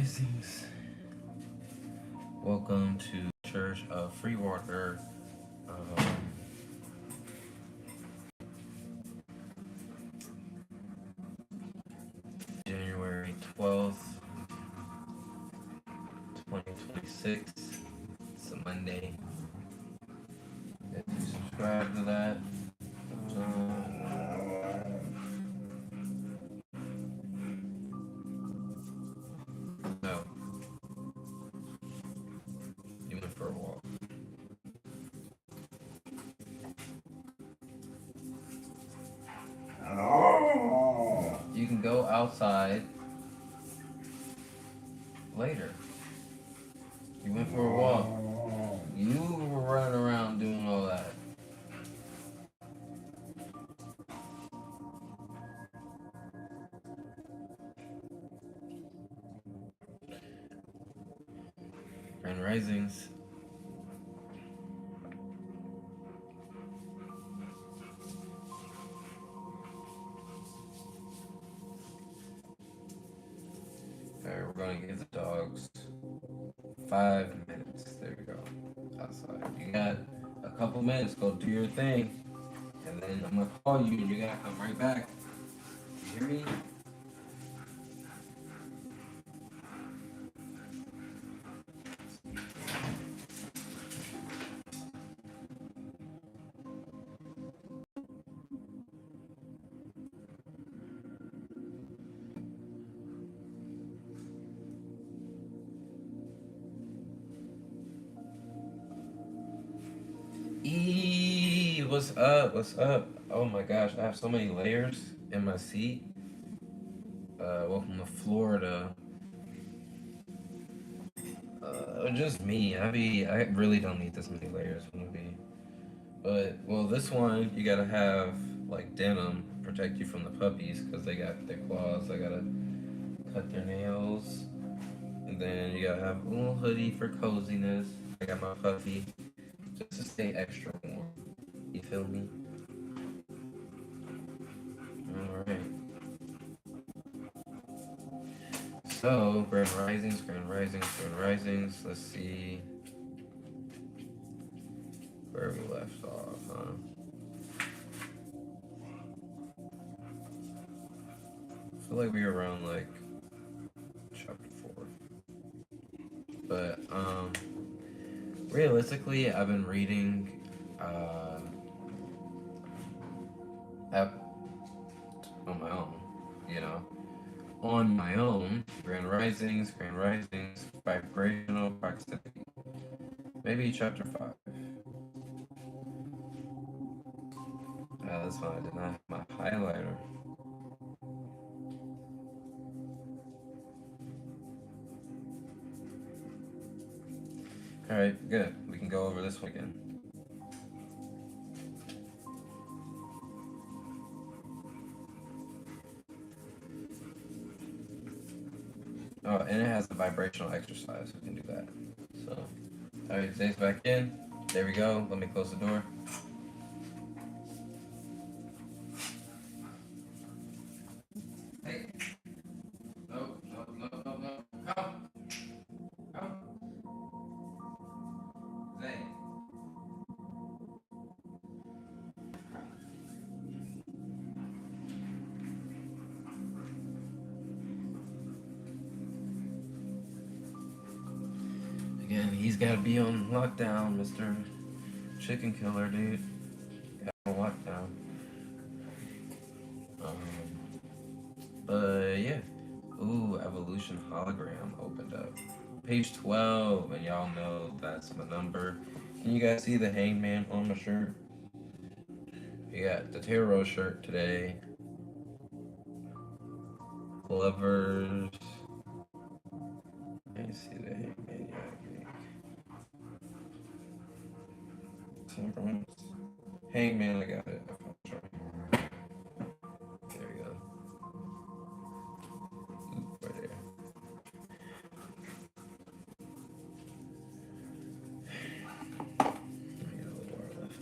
Risings. Welcome to Church of FreeWater. Um, January 12th, 2026. It's a Monday. If you subscribe to that, so you went for a walk. You can go outside later. You went for a walk. You were running around doing all that. Grand Risings. Alright, we're gonna give the dogs 5 minutes. There we go. Outside. You got a couple minutes. Go do your thing. And then I'm gonna call you and you gotta come right back. You hear me? What's up? What's up? Oh my gosh, I have so many layers in my seat. Welcome to Florida. Just me. I really don't need this many layers. But well, this one you gotta have like denim protect you from the puppies because they got their claws. I gotta cut their nails, and then you gotta have a little hoodie for coziness. I got my puppy just to stay extra warm. You feel me? Alright. So, Grand Risings, Grand Risings, Grand Risings. Let's see where we left off, huh? I feel like we were around like chapter 4. But, realistically, I've been reading, on my own, you know. On my own, Grand Risings, Vibrational Proximity. Maybe chapter 5. That's fine, I did not have my highlighter. Alright, good. We can go over this one again. Oh, and it has a vibrational exercise. We can do that. So, alright, Zay's back in. There we go. Let me close the door. Hey. No. Come. Zay. Again, he's got to be on lockdown, Mr. Chicken Killer, dude. Got on lockdown. But yeah. Ooh, Evolution Hologram opened up. Page 12, and y'all know that's my number. Can you guys see the hangman on my shirt? We got the tarot shirt today. Lovers. I see the hangman yet. Temperance. Hangman, I got it. There we go. Ooh, right there. I got a little more left.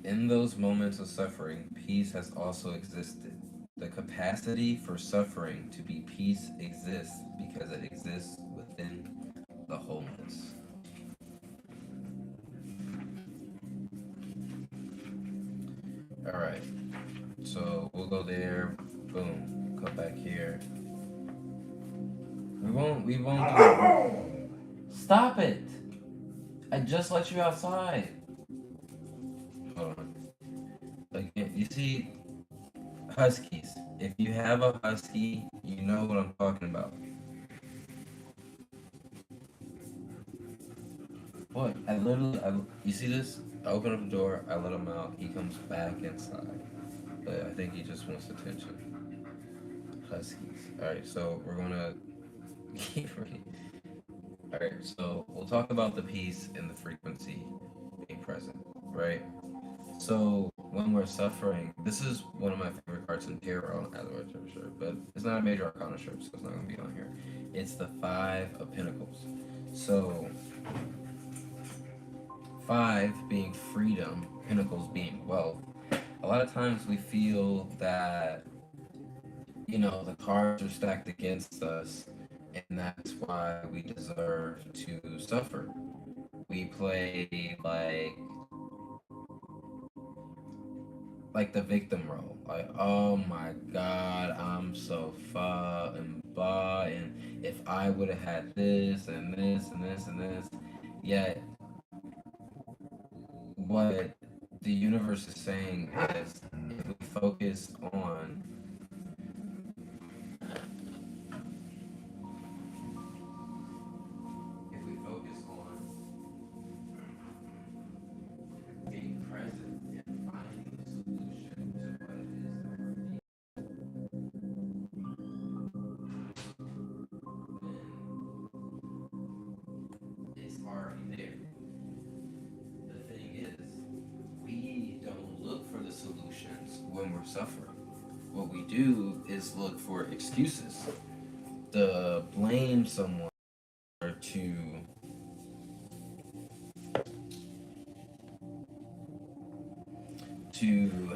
In those moments of suffering, peace has also existed. The capacity for suffering to be peace exists because it exists within the wholeness. All right, so we'll go there. Boom. Come back here. We won't do. Stop it! I just let you outside. Hold on. Again, you see, huskies. If you have a husky, you know what I'm talking about. What? You see this? I open up the door, I let him out, he comes back inside. But I think he just wants attention. Huskies. Alright, so we're gonna keep reading. Alright, so we'll talk about the peace and the frequency being present, right? So when we're suffering, this is one of my favorite cards in tarot as a shirt, but it's not a major arcana shirt, so it's not gonna be on here. It's the Five of Pentacles. So five being freedom, pentacles being wealth. A lot of times we feel that, the cards are stacked against us, and that's why we deserve to suffer. We play like the victim role. Like, oh my god, I'm so far and blah, and if I would have had this and this and this and this. Yet, what the universe is saying is if we focus on if we focus on being present and finding the solution to what it is that we're feeling, then it's already there. The thing is, we don't look for the solutions when we're suffering. What we do is look for excuses to blame someone or to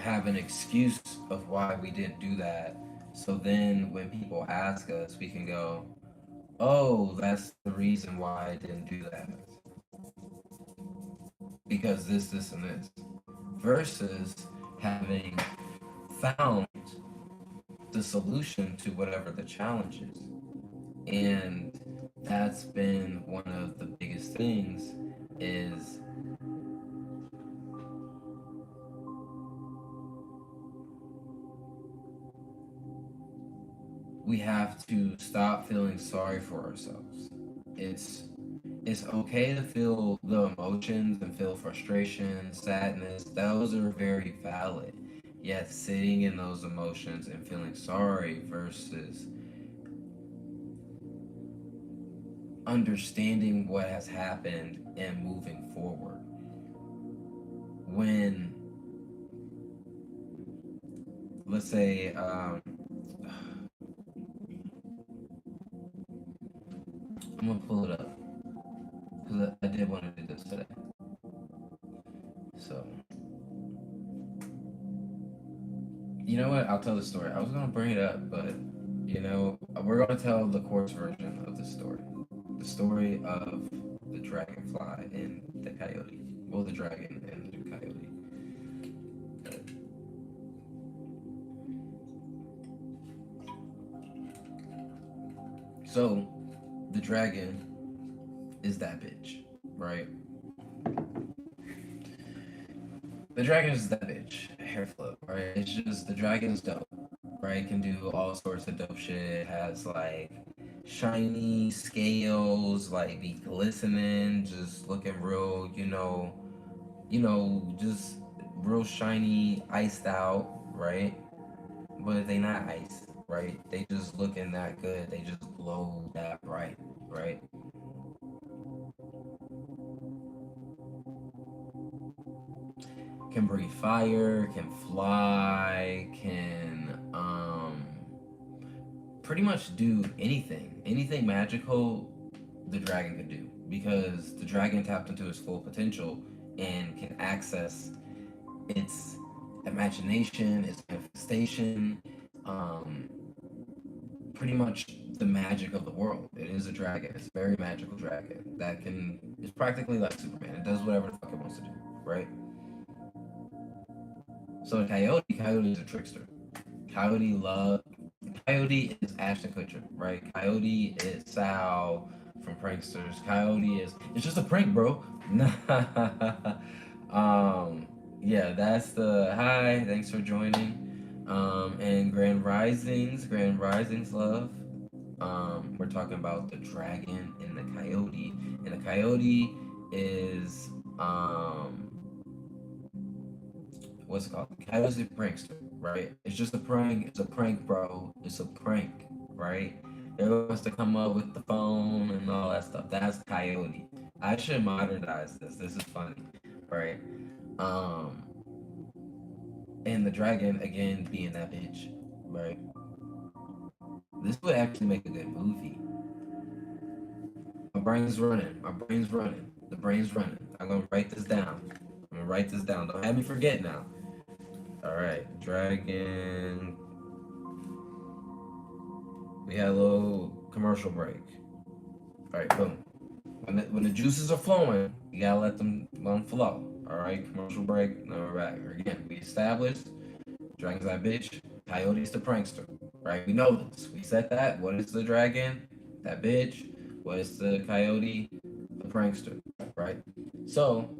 have an excuse of why we didn't do that. So then when people ask us, we can go, "Oh, that's the reason why I didn't do that. Because this and this." Versus having found the solution to whatever the challenge is. And that's been one of the biggest things is we have to stop feeling sorry for ourselves. It's it's okay to feel the emotions and feel frustration, sadness. Those are very valid. Yet sitting in those emotions and feeling sorry versus understanding what has happened and moving forward. When, let's say, I'm gonna pull it up because I did want to do this today. So, you know what? I'll tell the story. I was gonna bring it up, but we're gonna tell the course version of the story. The story of the dragonfly and the coyote. Well, the dragon and the coyote. So, the dragon is that bitch, right? The dragon is that bitch. Hair flip, right? It's just the dragon's dope, right? Can do all sorts of dope shit. Has like shiny scales, like be glistening, just looking real, just real shiny, iced out, right? But they not iced, right? They just looking that good. They just glow that bright, right? Can breathe fire, can fly, can pretty much do anything magical the dragon can do because the dragon tapped into his full potential and can access It's imagination, it's manifestation, um, pretty much the magic of the world. It is a dragon. It's a very magical dragon that can. It's practically like Superman. It does whatever the fuck it wants to do, right? So Coyote is a trickster. Coyote love. Coyote is Ashton Kutcher, right? Coyote is Sal from Pranksters. Coyote is. It's just a prank, bro. um, yeah, that's the hi. Thanks for joining. And Grand Risings, love. We're talking about the dragon and the coyote, and the coyote is what's it called? Coyote's a prankster, right? It's just a prank. It's a prank, bro. It's a prank, right? It wants to come up with the phone and all that stuff. That's coyote. I should modernize this. This is funny, right? Um, and the dragon again being that bitch, right? This would actually make a good movie. My brain's running. My brain's running. The brain's running. I'm gonna write this down. I'm gonna write this down. Don't have me forget now. All right, dragon. We had a little commercial break. All right, boom. When the juices are flowing, you gotta let them flow. All right, commercial break. Now we're back. Again, we established dragon's that bitch. Coyote's the prankster. Right? We know this. We said that. What is the dragon? That bitch. What is the coyote? The prankster. Right? So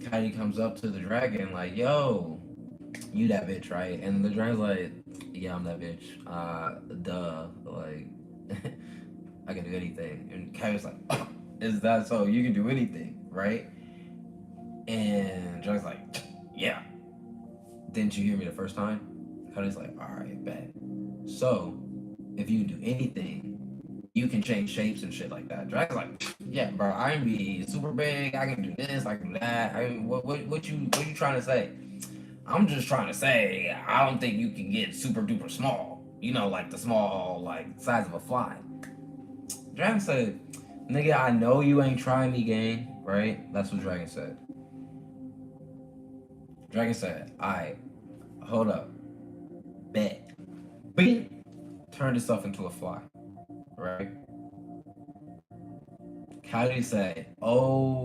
Coyote comes up to the dragon like, "Yo, you that bitch, right?" And the dragon's like, "Yeah, I'm that bitch. Duh. Like, I can do anything." And Coyote's like, "Is that so? You can do anything, right?" And Dragon's like, "Yeah. Didn't you hear me the first time?" Coyote's like, "All right, bet. So, if you can do anything, you can change shapes and shit like that." Dragon's like, "Yeah, bro. I can be super big. I can do this. I can do that. What you trying to say?" "I'm just trying to say I don't think you can get super duper small. You know, like the small like size of a fly." Dragon said, "Nigga, I know you ain't trying me, gang. Right?" That's what Dragon said. Dragon said, "Alright, hold up, bet." Bing! Turned itself into a fly. Right? Coyote said, "Oh